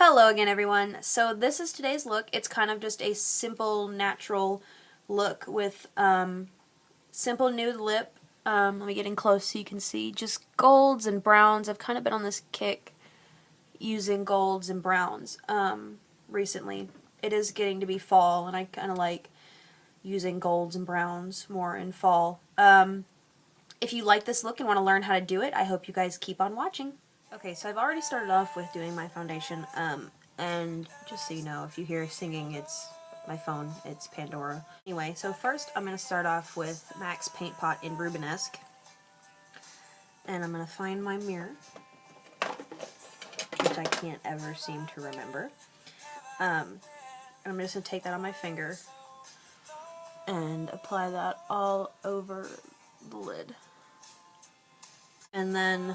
Hello again, everyone. So this is today's look. It's kind of just a simple, natural look with simple nude lip. Let me get in close so you can see. Just golds and browns. I've kind of been on this kick using golds and browns recently. It is getting to be fall, and I kind of like using golds and browns more in fall. If you like this look and want to learn how to do it, I hope you guys keep on watching. Okay, so I've already started off with doing my foundation, and just so you know, if you hear singing, it's my phone, it's Pandora. Anyway, so first I'm going to start off with MAC's Paint Pot in Rubenesque, and I'm going to find my mirror, which I can't ever seem to remember. And I'm just going to take that on my finger and apply that all over the lid. And then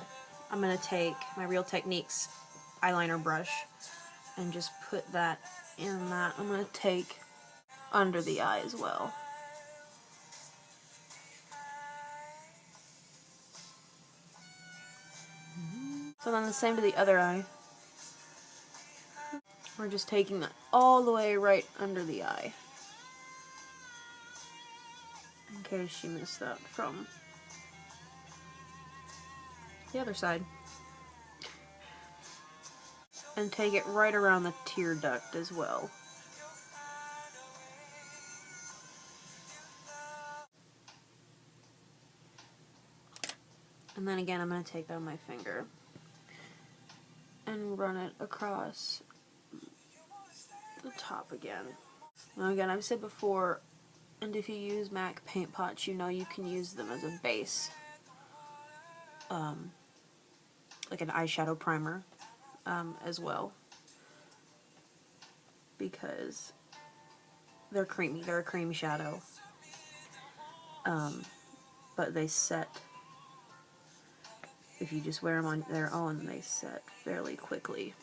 I'm going to take my Real Techniques eyeliner brush and just put that in that. I'm going to take under the eye as well. So then the same to the other eye. We're just taking that all the way right under the eye, in case you missed that from the other side. And take it right around the tear duct as well. And then again, I'm going to take that on my finger and run it across the top again. Now again, I've said before, and if you use MAC paint pots, you know you can use them as a base. Like an eyeshadow primer as well. Because they're creamy, they're a cream shadow. But they set, if you just wear them on their own, they set fairly quickly.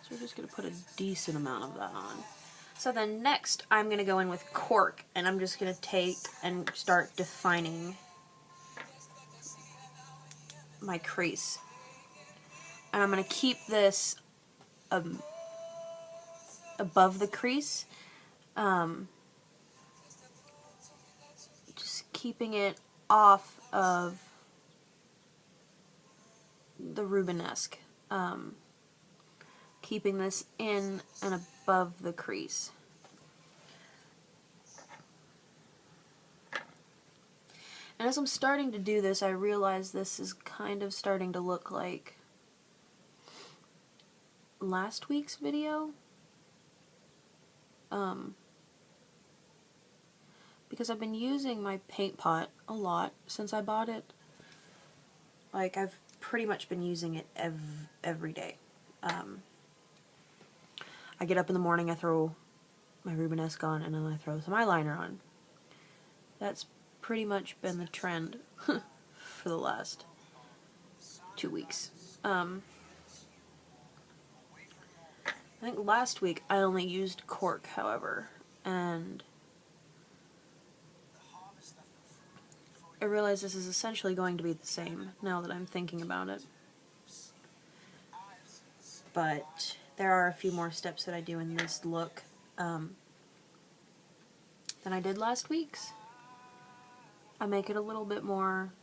So we're just going to put a decent amount of that on. So then next I'm going to go in with cork, and I'm just going to take and start defining my crease. And I'm going to keep this above the crease, just keeping it off of the Rubenesque, keeping this in and above the crease. And as I'm starting to do this, I realize this is kind of starting to look like last week's video. Because I've been using my paint pot a lot since I bought it. Like, I've pretty much been using it every day. I get up in the morning, I throw my Rubenesque on, and then I throw some eyeliner on. That's pretty much been the trend for the last 2 weeks. I think last week I only used cork, however, and I realize this is essentially going to be the same now that I'm thinking about it. But there are a few more steps that I do in this look than I did last week's. I make it a little bit more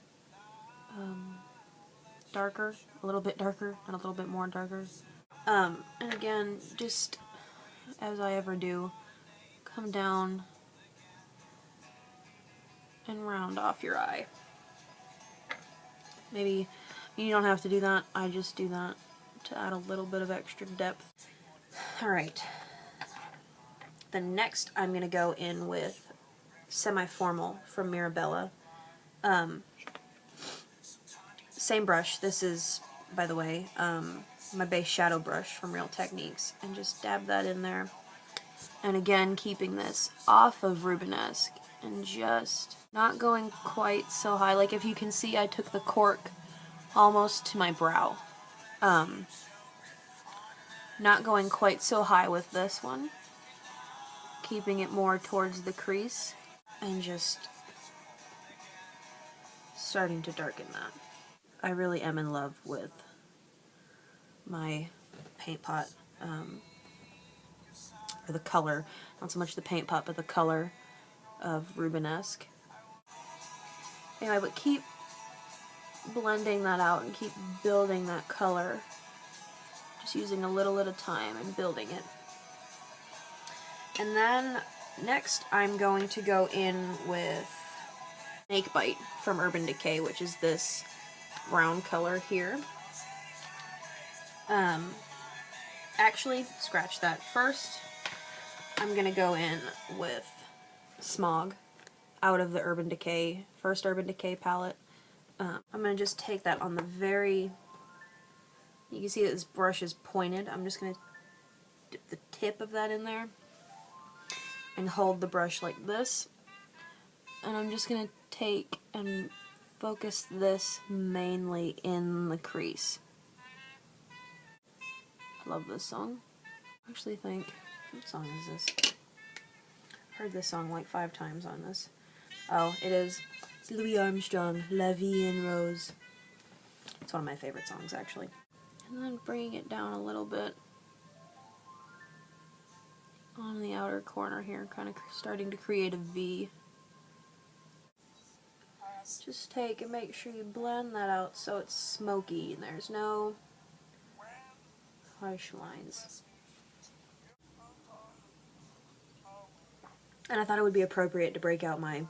darker, a little bit darker, and a little bit more darker. And again, just as I ever do, come down and round off your eye. Maybe you don't have to do that, I just do that to add a little bit of extra depth. Alright, then next I'm going to go in with Semi-Formal from Mirabella. Same brush. This is, by the way, my base shadow brush from Real Techniques, and just dab that in there. And again, keeping this off of Rubenesque and just not going quite so high. Like, if you can see, I took the cork almost to my brow. Not going quite so high with this one. Keeping it more towards the crease and just starting to darken that. I really am in love with my paint pot, or the color, not so much the paint pot, but the color of Rubenesque. Anyway, but keep blending that out and keep building that color, just using a little at a time and building it. And then next I'm going to go in with Snakebite from Urban Decay, which is this brown color here. Actually, scratch that. First, I'm going to go in with Smog out of the first Urban Decay palette. I'm going to just take that on the very... You can see that this brush is pointed. I'm just going to dip the tip of that in there and hold the brush like this. And I'm just going to take and focus this mainly in the crease. I love this song. I actually think, what song is this? I've heard this song like 5 times on this. Oh, it is. It's Louis Armstrong, La Vie en Rose. It's one of my favorite songs, actually. And then bringing it down a little bit on the outer corner here, kind of starting to create a V. Just take and make sure you blend that out so it's smoky and there's no harsh lines. And I thought it would be appropriate to break out my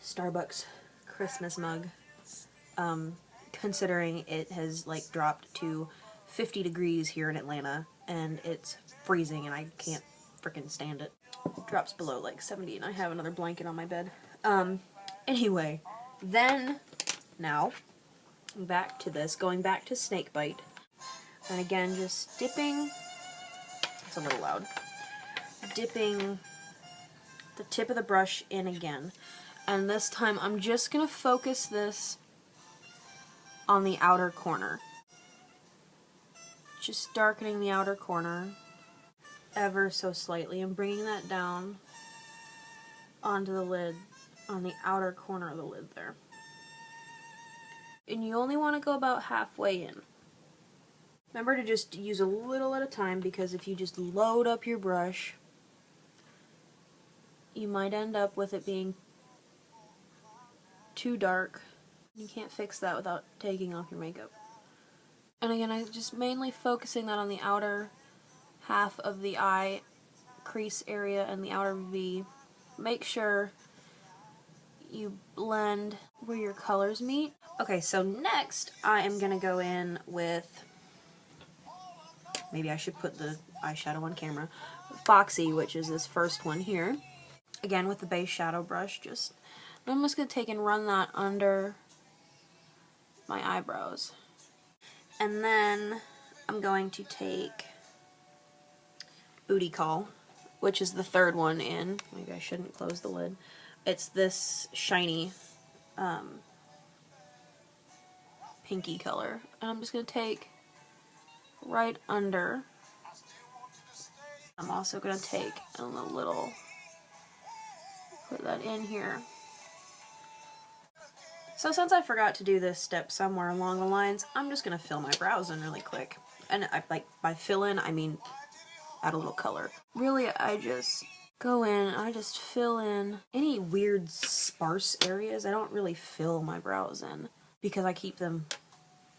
Starbucks Christmas mug, considering it has like dropped to 50 degrees here in Atlanta and it's freezing and I can't frickin' stand it. It drops below like 70 and I have another blanket on my bed. Anyway, then, now, back to this, going back to Snakebite, and again, just dipping, it's a little loud, dipping the tip of the brush in again, and this time I'm just going to focus this on the outer corner, just darkening the outer corner ever so slightly, and bringing that down onto the lid, on the outer corner of the lid there. And you only want to go about halfway in. Remember to just use a little at a time, because if you just load up your brush, you might end up with it being too dark. You can't fix that without taking off your makeup. And again, I'm just mainly focusing that on the outer half of the eye crease area and the outer V. Make sure you blend where your colors meet. Okay, so next I am going to go in with, maybe I should put the eyeshadow on camera, Foxy, which is this first one here. Again with the base shadow brush, I'm just going to take and run that under my eyebrows. And then I'm going to take Booty Call, which is the third one in. Maybe I shouldn't close the lid. It's this shiny pinky color. And I'm just going to take right under. I'm also going to take a little, put that in here. So since I forgot to do this step somewhere along the lines, I'm just going to fill my brows in really quick. And by fill in, I mean add a little color. Really, I just go in, I just fill in any weird sparse areas. I don't really fill my brows in because I keep them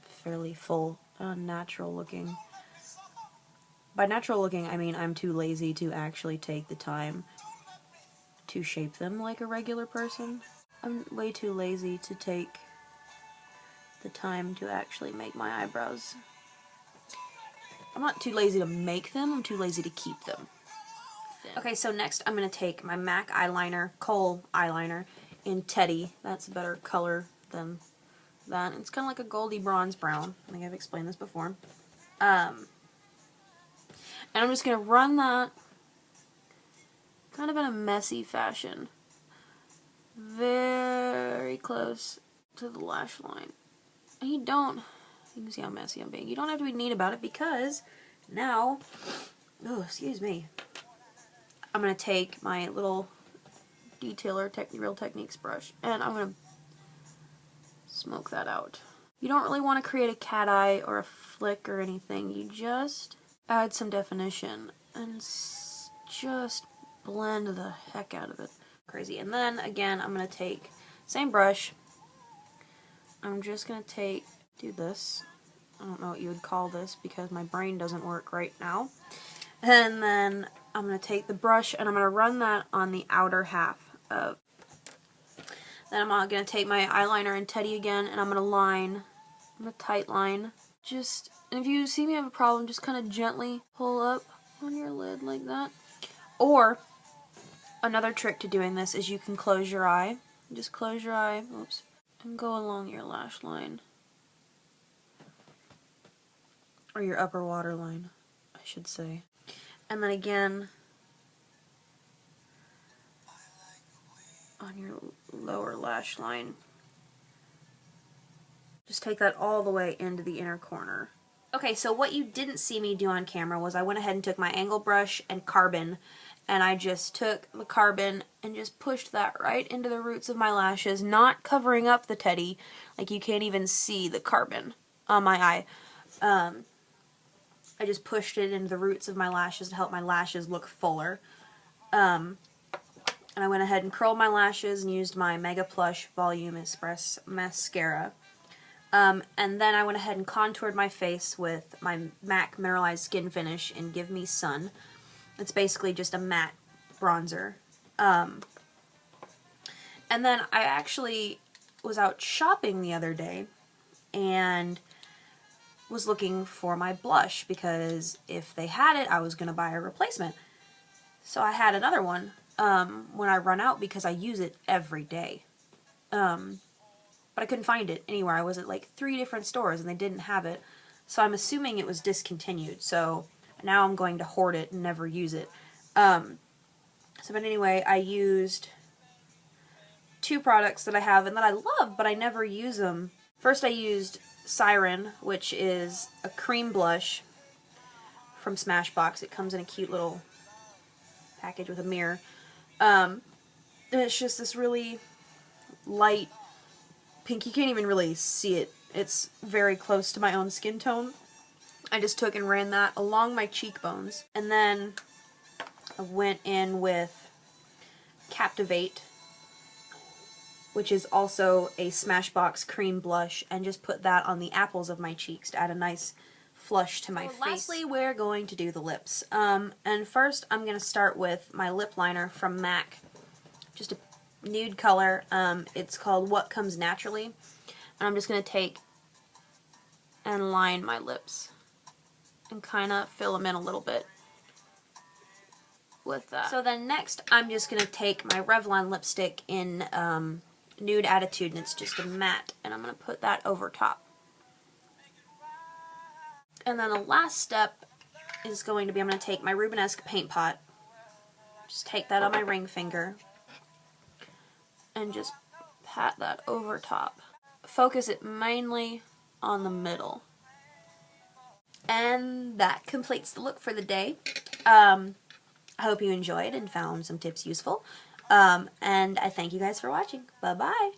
fairly full, natural looking. By natural looking, I mean I'm too lazy to actually take the time to shape them like a regular person. I'm way too lazy to take the time to actually make my eyebrows. I'm not too lazy to make them, I'm too lazy to keep them thin. Okay, so next I'm going to take my MAC eyeliner, Kohl eyeliner, in Teddy. That's a better color than that. It's kind of like a goldy bronze brown. I think I've explained this before. And I'm just going to run that kind of in a messy fashion, very close to the lash line. And you can see how messy I'm being. You don't have to be neat about it because now, oh, excuse me, I'm going to take my little detailer Real Techniques brush and I'm going to smoke that out. You don't really want to create a cat eye or a flick or anything. You just add some definition and just blend the heck out of it. Crazy. And then again, I'm going to take same brush. I'm just going to do this. I don't know what you would call this because my brain doesn't work right now. And then I'm going to take the brush and I'm going to run that on the outer half of. Then I'm going to take my eyeliner and Teddy again and I'm going to line. I'm going to tight line. And if you see me have a problem, just kind of gently pull up on your lid like that. Or another trick to doing this is you can close your eye. Just close your eye. Oops. And go along your lash line. Or your upper waterline, I should say. And then again, on your lower lash line. Just take that all the way into the inner corner. Okay, so what you didn't see me do on camera was I went ahead and took my angle brush and carbon, and I just took the carbon and just pushed that right into the roots of my lashes, not covering up the teddy. Like, you can't even see the carbon on my eye. I just pushed it into the roots of my lashes to help my lashes look fuller. And I went ahead and curled my lashes and used my Mega Plush Volume Express Mascara. And then I went ahead and contoured my face with my MAC Mineralized Skin Finish in Give Me Sun. It's basically just a matte bronzer. And then I actually was out shopping the other day and was looking for my blush because if they had it, I was going to buy a replacement. So I had another one when I run out because I use it every day. But I couldn't find it anywhere. I was at like 3 different stores and they didn't have it. So I'm assuming it was discontinued. So now I'm going to hoard it and never use it. But anyway, I used 2 products that I have and that I love, but I never use them. First I used Siren, which is a cream blush from Smashbox. It comes in a cute little package with a mirror. And it's just this really light pink. You can't even really see it. It's very close to my own skin tone. I just took and ran that along my cheekbones. And then I went in with Captivate, which is also a Smashbox cream blush, and just put that on the apples of my cheeks to add a nice flush to my face. Lastly, we're going to do the lips. And first I'm going to start with my lip liner from MAC. Just a nude color. It's called What Comes Naturally. And I'm just going to take and line my lips and kind of fill them in a little bit with that. So then next I'm just going to take my Revlon lipstick in Nude Attitude, and it's just a matte, and I'm going to put that over top. And then the last step is going to be, I'm going to take my Rubenesque paint pot, just take that on my ring finger, and just pat that over top. Focus it mainly on the middle. And that completes the look for the day. I hope you enjoyed and found some tips useful. And I thank you guys for watching. Bye-bye.